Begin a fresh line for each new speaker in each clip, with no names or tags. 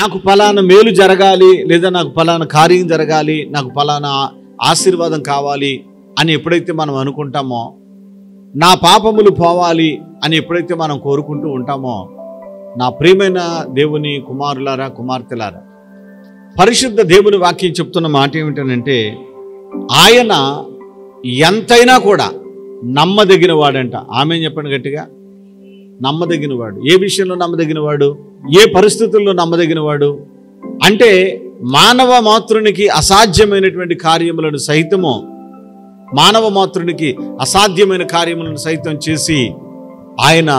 నాకు ఫలానా మేలు జరగాలి, లేదా నాకు ఫలానా కార్యం జరగాలి, నాకు ఫలానా ఆశీర్వాదం కావాలి అని ఎప్పుడైతే మనం అనుకుంటామో, నా పాపములు పోవాలి అని ఎప్పుడైతే మనం కోరుకుంటూ ఉంటామో, నా ప్రియమైన దేవుని కుమారులారా, కుమార్తెలారా, పరిశుద్ధ దేవుని వాక్యం చెప్తున్న మాట ఏమిటనంటే, ఆయన ఎంతైనా కూడా నమ్మదగిన వాడంట. ఆమె చెప్పండి గట్టిగా. నమ్మదగిన వాడు. ఏ విషయంలో నమ్మదగిన వాడు? ఏ పరిస్థితుల్లో నమ్మదగిన వాడు అంటే, మానవ మాతృనికి అసాధ్యమైనటువంటి కార్యములను సైతము, మానవ మాతృనికి అసాధ్యమైన కార్యములను సైతం చేసి ఆయన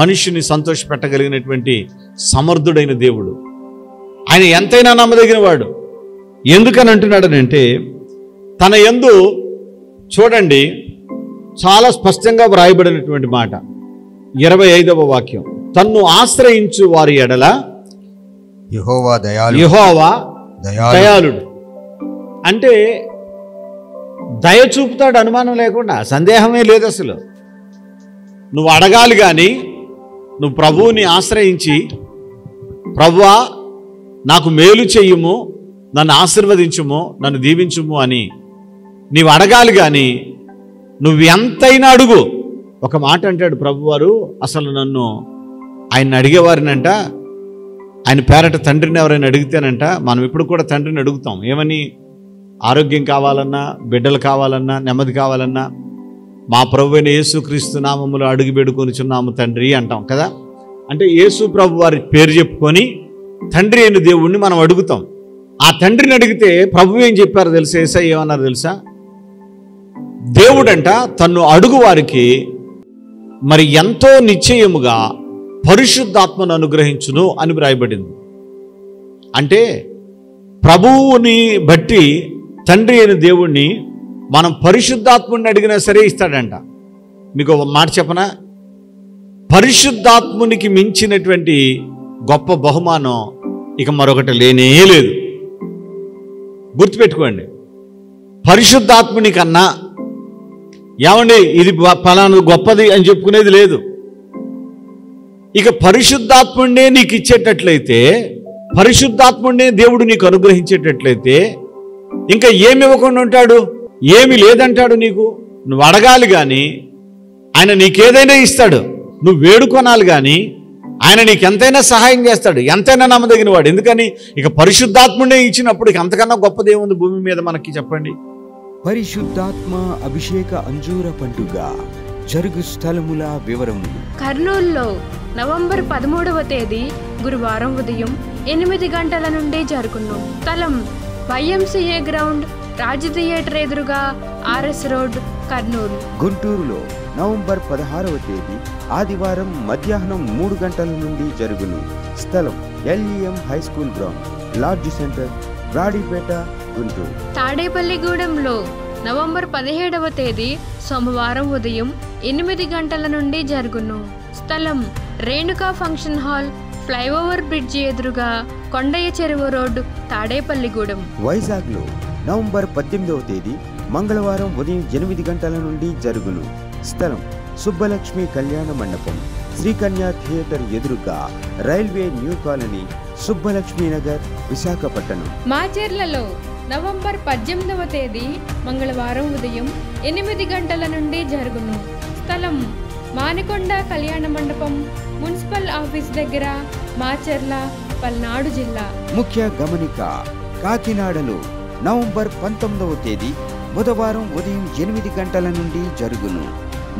మనిషిని సంతోషపెట్టగలిగినటువంటి సమర్థుడైన దేవుడు. ఆయన ఎంతైనా నమ్మదగిన వాడు. ఎందుకని అంటున్నాడనంటే, తన యందు చూడండి చాలా స్పష్టంగా వ్రాయబడినటువంటి మాట, 25వ వాక్యం, తన్ను ఆశ్రయించు వారి ఎడల
యెహోవా
దయాళుడు. అంటే దయ చూపుతాడు, అనుమానం లేకుండా, సందేహమే లేదు అసలు. నువ్వు అడగాలి కానీ, నువ్వు ప్రభువుని ఆశ్రయించి, ప్రభువా నాకు మేలు చెయ్యుము, నన్ను ఆశీర్వదించుము, నన్ను దీవించుము అని నీవు అడగాలి కానీ, నువ్వు ఎంతైనా అడుగు. ఒక మాట అంటాడు ప్రభువారు, అసలు నన్ను ఆయన అడిగేవారినంట, ఆయన పేరట తండ్రిని ఎవరైనా అడిగితేనంట, మనం ఇప్పుడు కూడా తండ్రిని అడుగుతాం. ఏమని? ఆరోగ్యం కావాలన్నా, బిడ్డలు కావాలన్నా, నెమ్మది కావాలన్నా, మా ప్రభువైన యేసుక్రీస్తు నామములో అడుగు పెడుకొనిచున్నాము తండ్రి అంటాం కదా. అంటే యేసు ప్రభు వారి పేరు చెప్పుకొని తండ్రి అయిన దేవుణ్ణి మనం అడుగుతాం. ఆ తండ్రిని అడిగితే ప్రభు ఏం చెప్పారో తెలుసా? యేసయ్య ఏమన్నారు తెలుసా? దేవుడంట తన్ను అడుగు వారికి మరి ఎంతో నిశ్చయముగా పరిశుద్ధాత్మను అనుగ్రహించును అని వ్రాయబడింది. అంటే ప్రభువుని బట్టి తండ్రి అయిన దేవుణ్ణి మనం పరిశుద్ధాత్ముని అడిగినా సరే ఇస్తాడంట. మీకు ఒక మాట చెప్పనా? పరిశుద్ధాత్మునికి మించినటువంటి గొప్ప బహుమానం ఇక మరొకటి లేనే లేదు. గుర్తుపెట్టుకోండి. పరిశుద్ధాత్ముని కన్నా ఏమండి ఇది ఫలానా గొప్పది అని చెప్పుకునేది లేదు. ఇక పరిశుద్ధాత్ముడినే నీకు ఇచ్చేటట్లయితే, పరిశుద్ధాత్ముడినే దేవుడు నీకు అనుగ్రహించేటట్లయితే ఇంకా ఏమి ఇవ్వకుండా ఉంటాడు? ఏమి లేదంటాడు నీకు. నువ్వు అడగాలి కానీ ఆయన నీకేదైనా ఇస్తాడు. నువ్వు వేడుకొనాలి కానీ ఆయన నీకు ఎంతైనా సహాయం చేస్తాడు. ఎంతైనా నమ్మదగిన వాడు. ఎందుకని? ఇక పరిశుద్ధాత్ముడే ఇచ్చినప్పుడు ఇక అంతకన్నా గొప్పదేముంది భూమి మీద మనకి? చెప్పండి.
పరిశుద్ధాత్మ అభిషేక అంజూర పండుగ జరుగు స్థలముల వివరములు.
కర్నూలులో నవంబర్ 13వ తేదీ గురువారం ఉదయం 8 గంటల నుండి జరుగును. స్థలం YMCA గ్రౌండ్, రాజ్ థియేటర్ ఎదురుగా, RS రోడ్, కర్నూలు.
గుంటూరులో నవంబర్ 16వ తేదీ ఆదివారం మధ్యాహ్నం 3 గంటల నుండి జరుగును. స్థలం LEM high school ground, lodge centre, Brodipet, Guntur.
తాడేపల్లిగూడెంలో నవంబర్ 17వ తేదీ సోమవారం ఉదయం 8 గంటల నుండి జరుగును. స్థలం Renuka function hall, flyover bridge ఎదురుగా, కొండయ్య చెరువు రోడ్డు, తాడేపల్లిగూడెం.
వైజాగ్లో నవంబర్ 18వ తేదీ మంగళవారం ఉదయం 8 గంటల నుండి జరుగును. స్థలం సుబ్బలక్ష్మి కళ్యాణ మండపం, శ్రీకన్యా థియేటర్ ఎదురుగా, railway new colony, Subbalakshmi Nagar, Visakhapatnam.
మాచెర్లలో నవంబర్ 18వ తేదీ మంగళవారం ఉదయం 8 గంటల నుండి జరుగును. స్థలం మానికొండ కళ్యాణ మండపం, మున్సిపల్ ఆఫీస్ దగ్గర, మాచెర్ల, పల్నాడు జిల్లా.
ముఖ్య గమనిక: కాకినాడలో నవంబర్ 19వ తేదీ బుధవారం ఉదయం 8 గంటల నుండి జరుగును.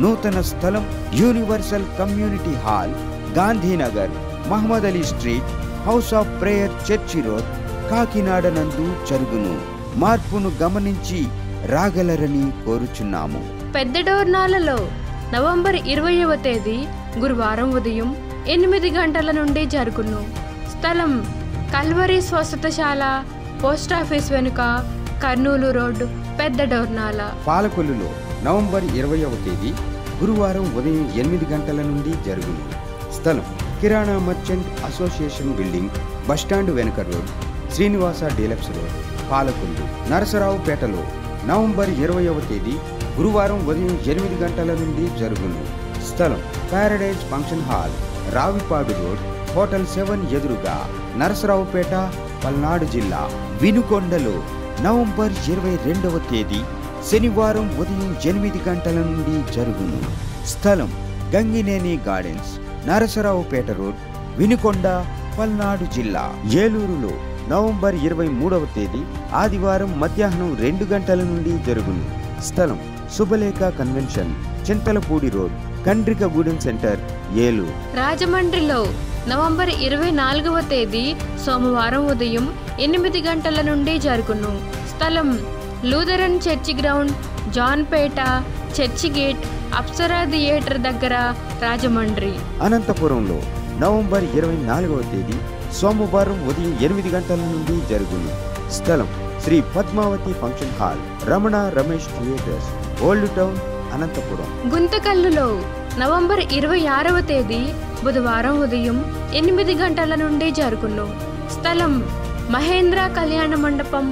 నూతన స్థలం universal community hall, Gandhinagar, Mohammed Ali street, house of prayer, church road, Kakinada నందు జరుగును. మార్పును గమనించి రాగలరని కోరుచున్నాము.
పెద్ద డోర్నాలలో నవంబర్ 20వ తేదీ గురువారం ఉదయం 8 గంటల నుండి జరుగును. స్థలం కల్వరి స్వస్థతశాల, పోస్టాఫీస్ వెనుక, కర్నూలు రోడ్డు, పెద్ద డోర్నాల.
పాలకొల్లులో నవంబర్ 20వ తేదీ గురువారం ఉదయం 8 గంటల నుండి జరుగును. స్థలం Kirana merchant association building, bus stand వెనుక road, Srinivasa deluxe road, Palakollu. నరసరావుపేటలో నవంబర్ 20వ తేదీ గురువారం ఉదయం 8 గంటల నుండి జరుగును. స్థలం paradise function hall, Ravipadu road, hotel 7 ఎదురుగా, నరసరావుపేట, పల్నాడు జిల్లా. వినుకొండలో నవంబర్ 22వ తేదీ శనివారం ఉదయం 8 గంటల నుండి జరుగును. స్థలం గంగినేని గార్డెన్స్, నరసరావుపేట రోడ్, వినుకొండ, పల్నాడు జిల్లా. ఏలూరులో నవంబర్ 23వ తేదీ ఆదివారం మధ్యాహ్నం 2 గంటల నుండి జరుగును. స్థలం Subhalekha convention, Chintalapudi road, Kandrikagudem centre, Eluru.
రాజమండ్రిలో నవంబర్ 24వ తేదీ సోమవారం ఉదయం 8 గంటల నుండి జరుగును. స్థలం Lutheran church ground, Janpeta, church gate, Apsara theatre దగ్గర, రాజమండ్రి.
అనంతపురంలో నవంబర్ 24వ తేదీ సోమవారం ఉదయం 8 గంటల నుండి జరుగును. స్థలం Sri Padmavathi function hall, Ramana Ramesh theatres, old town, Anantapur.
గుంతకల్లులో నవంబర్ 26వ తేదీ బుధవారం ఉదయం 8 గంటల నుండి జరుగును. స్థలం Mahendra Kalyana Mandapam,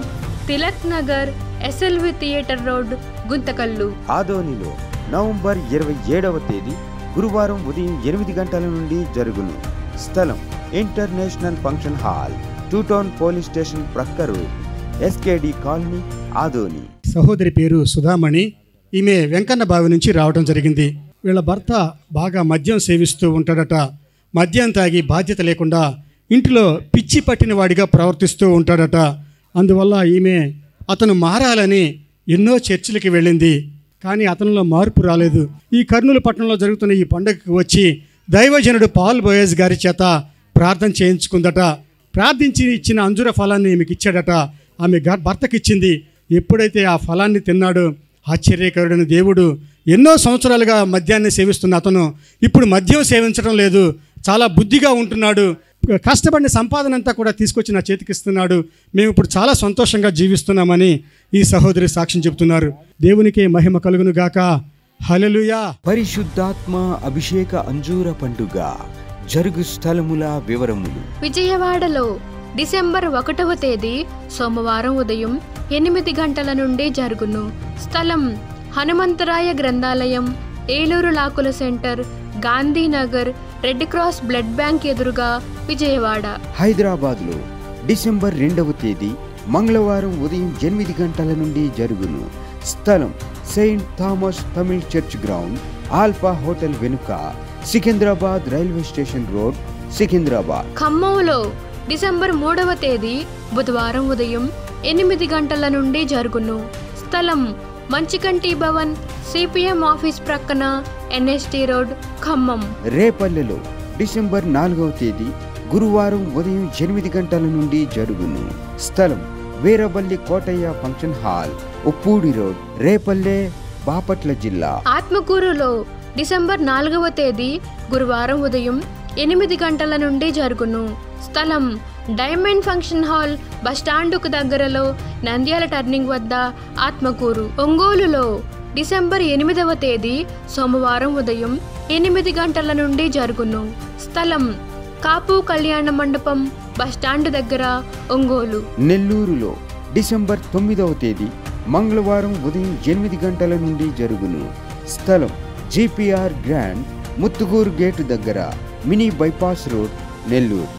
Tilak Nagar, SLV theatre road, Guntakal.
ఆదోనిలో నవంబర్ 27వ తేదీ గురువారం ఉదయం 8 గంటల నుండి జరుగును. స్థలం international function hall, 2 town police station ప్రక్క రోడ్, ఎస్కేడి కాలనీ, ఆదోని.
సహోదరి పేరు సుధామణి. ఈమె వెంకన్న బావి నుంచి రావడం జరిగింది. వీళ్ళ భర్త బాగా మద్యం సేవిస్తూ ఉంటాడట. మద్యం తాగి బాధ్యత లేకుండా ఇంటిలో పిచ్చి పట్టిన వాడిగా ప్రవర్తిస్తూ ఉంటాడట. అందువల్ల ఈమె అతను మారాలని ఎన్నో చర్చిలకి వెళ్ళింది. కానీ అతనిలో మార్పు రాలేదు. ఈ కర్నూలు పట్టణంలో జరుగుతున్న ఈ పండుగకు వచ్చి దైవజనుడు పాల్ బోయజ్ గారి చేత ప్రార్థన చేయించుకుందట. ప్రార్థించి ఇచ్చిన అంజుర ఫలాన్ని ఈమెకి ఇచ్చాడట. ఆమె భర్తకిచ్చింది. ఎప్పుడైతే ఆ ఫలాన్ని తిన్నాడో ఆశ్చర్యకరుడైన దేవుడు ఎన్నో సంవత్సరాలుగా మద్యాన్ని సేవిస్తున్న అతను ఇప్పుడు మద్యం సేవించడం లేదు. చాలా బుద్ధిగా ఉంటున్నాడు. కష్టపడిన సంపాదన అంతా కూడా తీసుకొచ్చి నా చేతికిస్తున్నాడు. మేము ఇప్పుడు చాలా సంతోషంగా జీవిస్తున్నామని ఈ సహోదరి సాక్ష్యం చెబుతున్నారు. దేవునికే మహిమ కలుగును గాక. హల్లెలూయా.
పరిశుద్ధాత్మ అభిషేక అంజూర పండుగ జరుగు స్థలముల వివరములు.
విజయవాడలో డిసెంబర్ 1వ తేదీ సోమవారం ఉదయం 8 గంటల నుండి జరుగును. స్థలం హనుమంతరాయ గ్రంథాలయం, ఏలూరు లాకుల centre, Gandhinagar, red cross blood bank ఎదురుగా, విజయవాడ.
హైదరాబాద్లో డిసెంబర్ 2వ తేదీ మంగళవారం ఉదయం 8 గంటల నుండి జరుగును. స్థలం saint Thomas Tamil church ground, alpha hotel వెనుక, Secunderabad railway station road, Secunderabad.
ఖమ్మంలో డిసెంబర్ 3వ తేదీ బుధవారం ఉదయం 8 గంటల నుండి జరుగును. స్థలం మంచికంటి భవన్, సిపిఎం ఆఫీస్ ప్రక్కన, ఎన్ఎస్టీ రోడ్, ఖమ్మం.
రేపల్లెలో డిసెంబర్ 4వ తేదీ గురువారం ఉదయం 8 గంటల నుండి జరుగును. స్థలం Veeraballi Kotaiah function hall, Uppudi road, Repalle, Bapatla జిల్లా.
ఆత్మకూరులో డిసెంబర్ 4వ తేదీ గురువారం ఉదయం 8 గంటల నుండి జరుగును. స్థలం డైమండ్ ఫంక్షన్ హాల్, బస్టాండుకు దగ్గరలో, నంద్యాల టర్నింగ్ వద్ద, ఆత్మకూరు. ఒంగోలులో డిసెంబర్ 8వ తేదీ సోమవారం ఉదయం 8 గంటల నుండి జరుగును. స్థలం కాపు కళ్యాణ మండపం, బస్టాండ్ దగ్గర, ఒంగోలు.
నెల్లూరులో డిసెంబర్ 9వ తేదీ మంగళవారం ఉదయం 8 గంటల నుండి జరుగును. స్థలం జిపిఆర్ గ్రాండ్, ముత్తుగూరు గేటు దగ్గర, మినీ బైపాస్ రోడ్, నెల్లూరు.